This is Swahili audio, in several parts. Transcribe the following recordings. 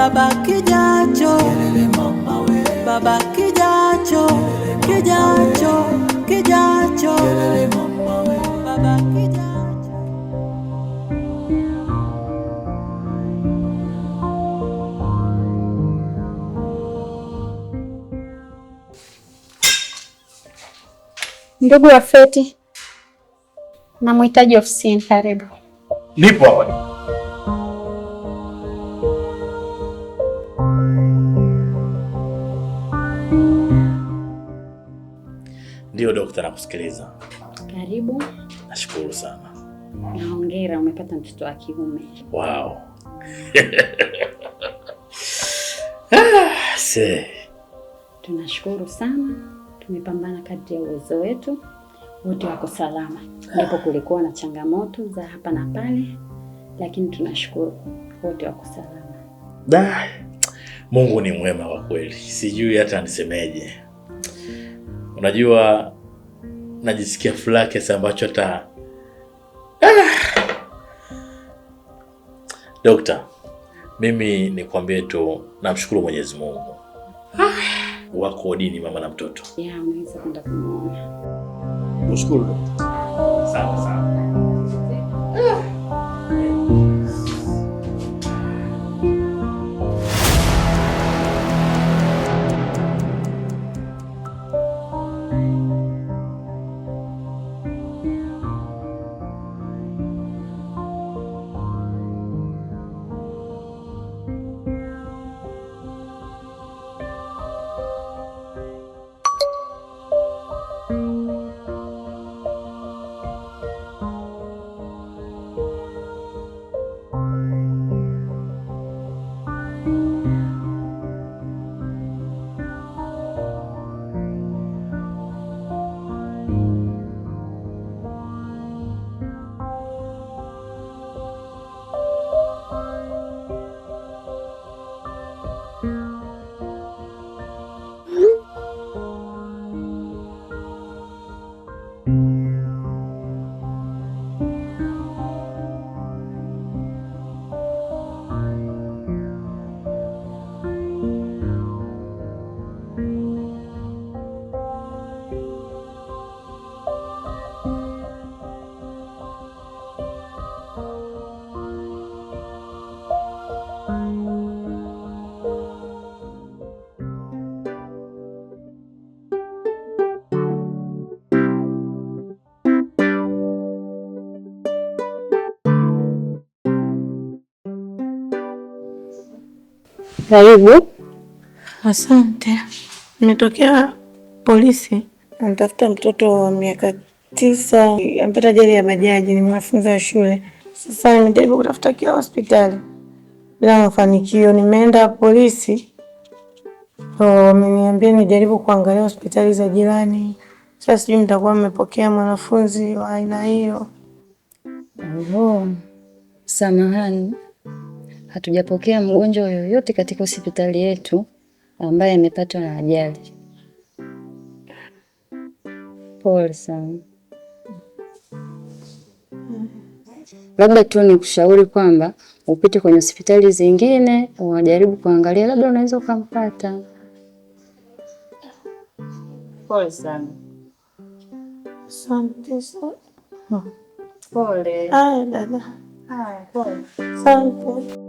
baba kijacho, baba kijacho, kijacho, kijacho, baba kijacho. Ndugu wa Feti, namhitaji ofisini. Karibu. Nipo hapa. Ndio dokta, nakusikiliza. Karibu. Nashukuru sana. Na hongera, umepata mtoto wa kiume. Wow. Tunashukuru sana. Tumepambana kadri ya uwezo wetu. Wote wako salama. Ndipo kulikuwa na changamoto za hapa na pale, lakini tunashukuru wote wako salama. Mungu ni mwema kwa kweli. Sijui hata nisemeje. Unajua najisikia furaha kiasi ambacho hata Dokta, mimi nikwambie tu namshukuru Mwenyezi Mungu. Wako dini mama na mtoto. Unaweza kwenda kumuona. Mshukuru dokta. Sawa sawa. Karibu. Asante. Nimetokea polisi. Namtafuta mtoto wa miaka 9 amepata ajali ya bajaji, ni mwanafunzi wa shule. Sasa nimejaribu kutafuta kila hospitali bila mafanikio. Nimeenda polisi, wameniambia nijaribu kuangalia hospitali za jirani. Sasa sijui mtakuwa mmepokea mwanafunzi wa aina hiyo. Samahani. Hatujapokea mgonjwa yoyote katika hospitali yetu ambaye amepatwa na ajali. Pole sana. Labda tu nikushauri kwamba upite kwenye hospitali zingine wajaribu kuangalia, labda unaweza ukampata. Pole sana. Asante sana. Pole. Dada. Pole. Asante.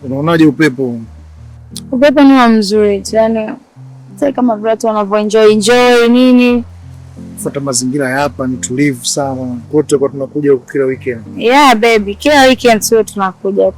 Unaonaje upepo? Upepo ni mzuri, yani sasa kama vile watu wanavyoenjoy nini. Fuata mazingira ya hapa ni tulivu sana. Kote kwa tunakuja huku kila weekend. Yeah baby, kila weekend sio tunakuja.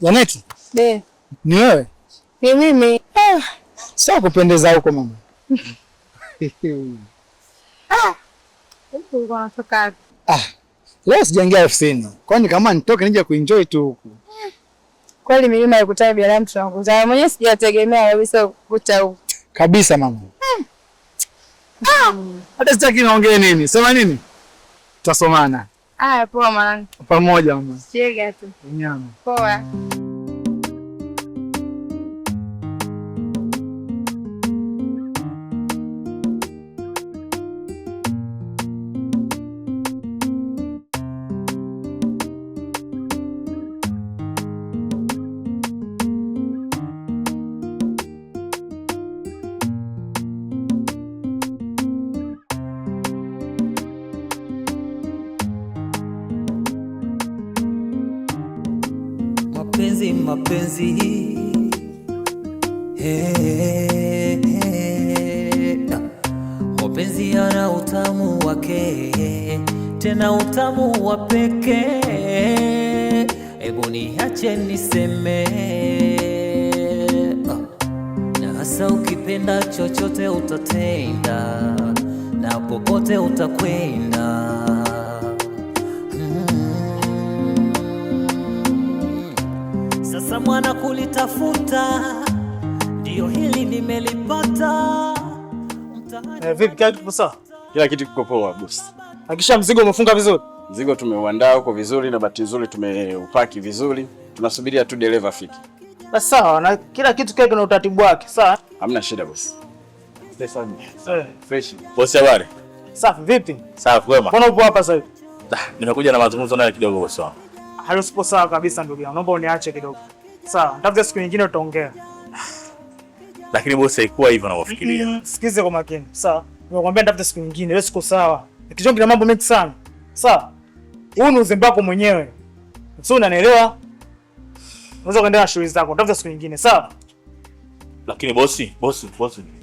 Janeti? Be. Ni wewe? Ni mimi. Sio kupendeza huko mama. Huko unatoka. Leo sijaingia ofisini. Kwani kama nitoke nije kuenjoy tu huku. Kweli milima ya kutana bila mtu tunakutana. Mwenyewe sijategemea kabisa kukuta huko. Kabisa mama. Hata sitaki naongee nini? Sema nini? Tutasomana. Poa mwanangu. Pamoja mama. Chega tu. Nyama. Poa. Mapenzi mapenzi yana utamu wake, tena utamu wa pekee. Hebu niache niseme, na hasa ukipenda chochote utatenda, na popote utakwenda. Sasa mwana kulitafuta, ndio hili nimelipata. Vipi kile kipo sawa? Kila kitu kiko poa boss. Hakisha mzigo umefunga vizuri? Mzigo tumeuandaa huko vizuri na bahati nzuri tumeupaki vizuri. Tunasubiria tu dereva afike. Basi sawa, na kila kitu kile kina utaratibu wake, sawa? Hamna shida boss. Fresh. Boss habari? Safi vipi? Safi wema. Mbona upo hapa sasa hivi? Nimekuja na mazungumzo naye kidogo boss wangu. Halo sipo sawa kabisa ndugu yangu. Naomba uniache kidogo. Sawa, nitafuta siku nyingine tutaongea. Lakini boss haikuwa hivyo unavyofikiria. Sikize kwa makini. Sawa. Nimekwambia nitafuta siku nyingine. Leo siko sawa. Kichwa kina mambo mengi sana. Sawa. Huu ni uzembe wako mwenyewe. Sio, unanielewa? Unaweza kuendelea na shughuli zako, tafuta siku nyingine, sawa? Lakini bosi.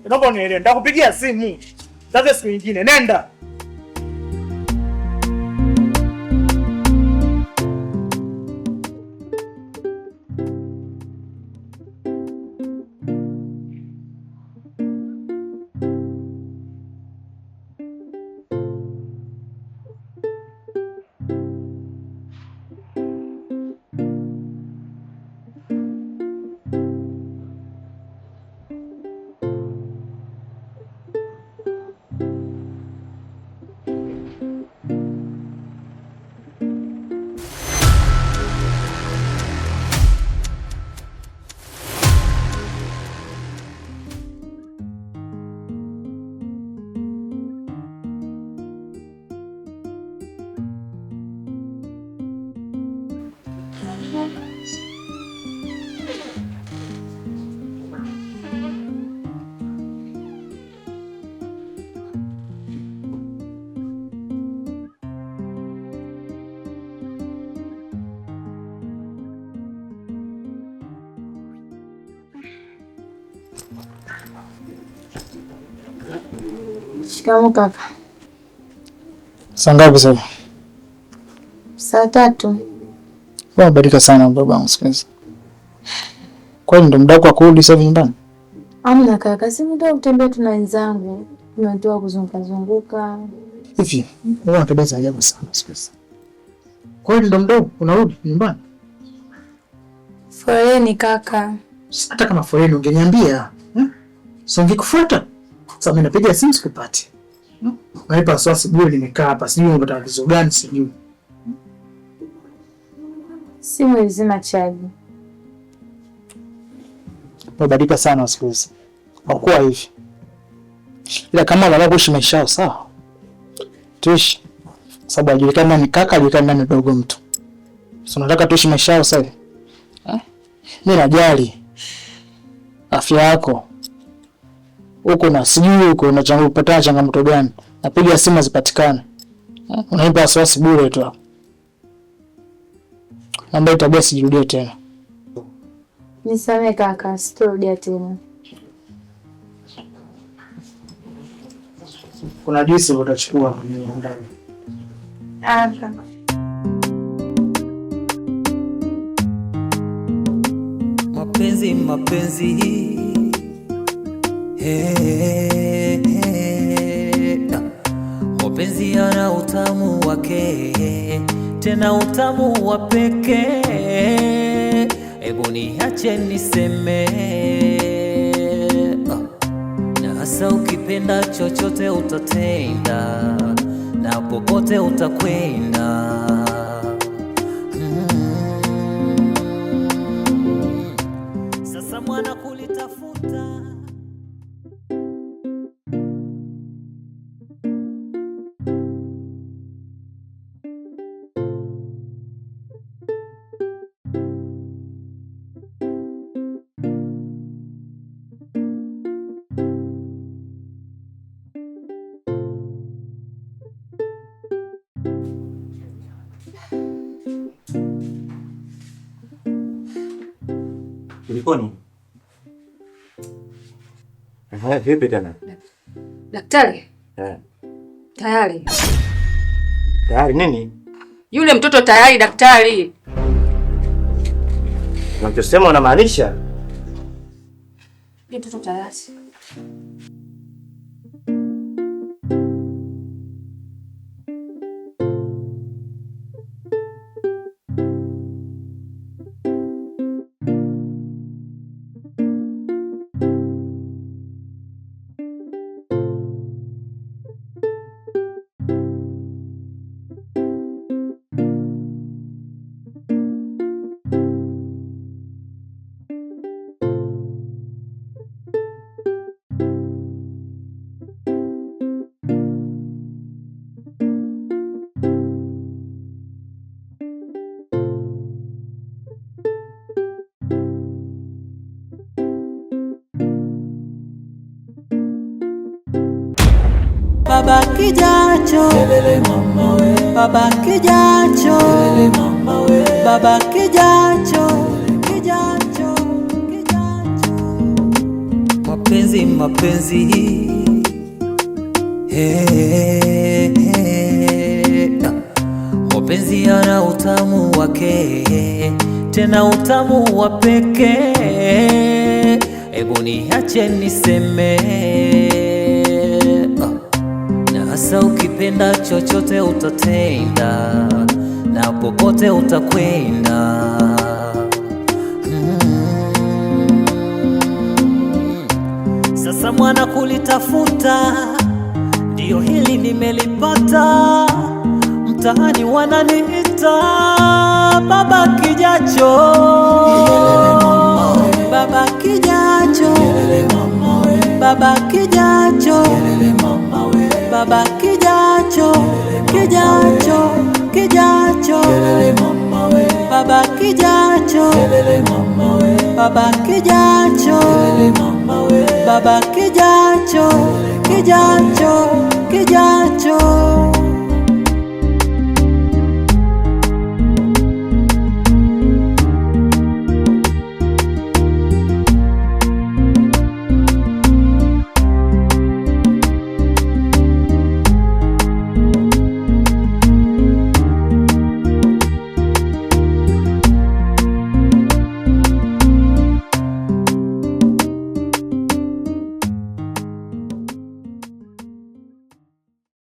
Naomba unielewe, nitakupigia simu. Tafuta siku nyingine, nenda. Shikamoo kaka. Saa ngapi sasa? Saa 3. Badilika sana babangu siku hizi. Kwani ndo muda wako wa kurudi sasa nyumbani? Amna kaka, si muda kutembea tu na wenzangu. Tunatoa kuzunguka. Hivi, wewe unatembea za ajabu sana siku hizi. Kwani ndo muda unarudi nyumbani? Foleni kaka. Hata kama foleni ungeniambia. Sio ngekufuata. Sasa mimi napiga simu sikupati. Naipa wasiwasi bure nimekaa hapa. Sijui unataka tatizo gani sijui. Simu ilizima chaji. Badilika sana siku hizi. Hakuwa hivi. Ila kama unataka kuishi maisha yao sawa. Tuishi. Sababu ajulikana ni kaka, ajulikana ni dogo mtu. Sio unataka tuishi maisha yao sawa? Mimi najali afya yako. Huko na sijui huko unapata changamoto gani? Napiga simu zipatikane. Unaipa wasiwasi bure tu hapo. Naomba tabia sijirudie tena. Nisamehe kaka, sitorudia tena. Kuna juisi utachukua ndani. Kaka. Mapenzi mapenzi yana utamu wake, tena utamu wa pekee. Hebu niache niseme, na hasa ukipenda chochote utatenda, na popote utakwenda. Sasa mwana kulitafuta Kulikoni? Vipi tena? Daktari? Tayari nini? Yule mtoto tayari daktari. Unachosema unamaanisha? Yule mtoto tayari. Baba kijacho, baba kijacho, baba baba kijacho, kijacho, kijacho. Mapenzi, mapenzi, mapenzi yana utamu wake, tena utamu wa pekee. Hebu niache niseme, na hasa ukipenda chochote utatenda, na popote utakwenda. Sasa mwana kulitafuta, ndio hili nimelipata. Mtaani wananiita baba kijacho, baba kijacho, baba kijacho, baba kijacho, kijacho, kijacho, baba kijacho, baba kijacho, baba kijacho, kijacho, kijacho.